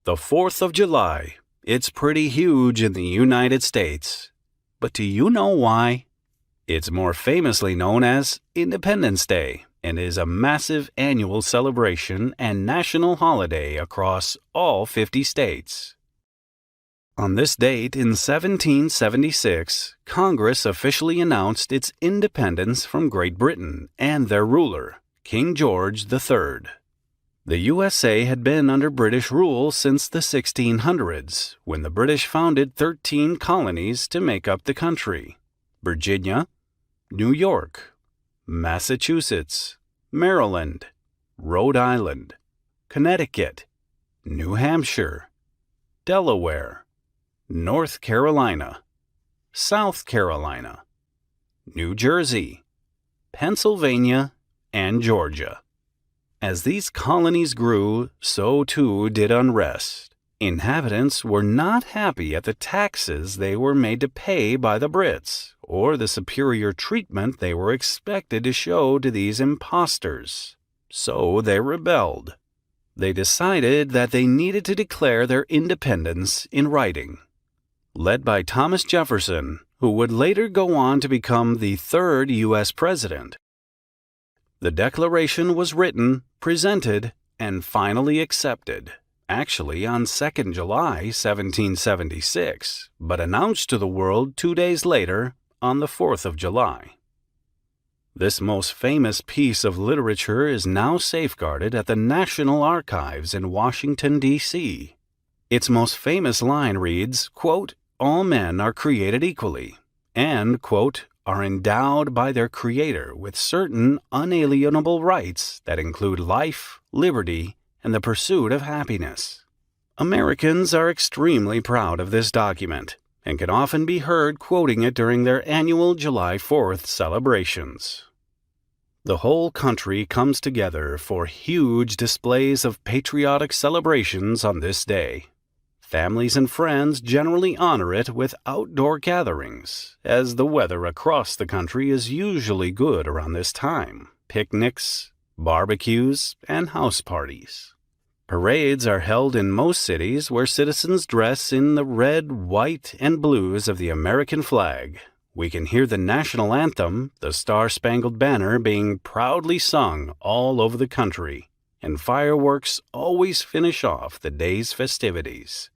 The 4th of July. It's pretty huge in the United States. But do you know why? It's more famously known as Independence Day and is a massive annual celebration and national holiday across all 50 states. On this date in 1776, Congress officially announced its independence from Great Britain and their ruler, King George III. The USA had been under British rule since the 1600s, when the British founded 13 colonies to make up the country: Virginia, New York, Massachusetts, Maryland, Rhode Island, Connecticut, New Hampshire, Delaware, North Carolina, South Carolina, New Jersey, Pennsylvania, and Georgia. As these colonies grew, so too did unrest. Inhabitants were not happy at the taxes they were made to pay by the Brits, or the superior treatment they were expected to show to these impostors. So they rebelled. They decided that they needed to declare their independence in writing. Led by Thomas Jefferson, who would later go on to become the third U.S. president, the Declaration was written, presented, and finally accepted, actually on 2nd July 1776, but announced to the world 2 days later, on the 4th of July. This most famous piece of literature is now safeguarded at the National Archives in Washington, D.C. Its most famous line reads, quote, "All men are created equally," and, quote, "are endowed by their Creator with certain unalienable rights that include life, liberty, and the pursuit of happiness." Americans are extremely proud of this document and can often be heard quoting it during their annual July 4th celebrations. The whole country comes together for huge displays of patriotic celebrations on this day. Families and friends generally honor it with outdoor gatherings, as the weather across the country is usually good around this time: picnics, barbecues, and house parties. Parades are held in most cities where citizens dress in the red, white, and blues of the American flag. We can hear the national anthem, the Star-Spangled Banner, being proudly sung all over the country, and fireworks always finish off the day's festivities.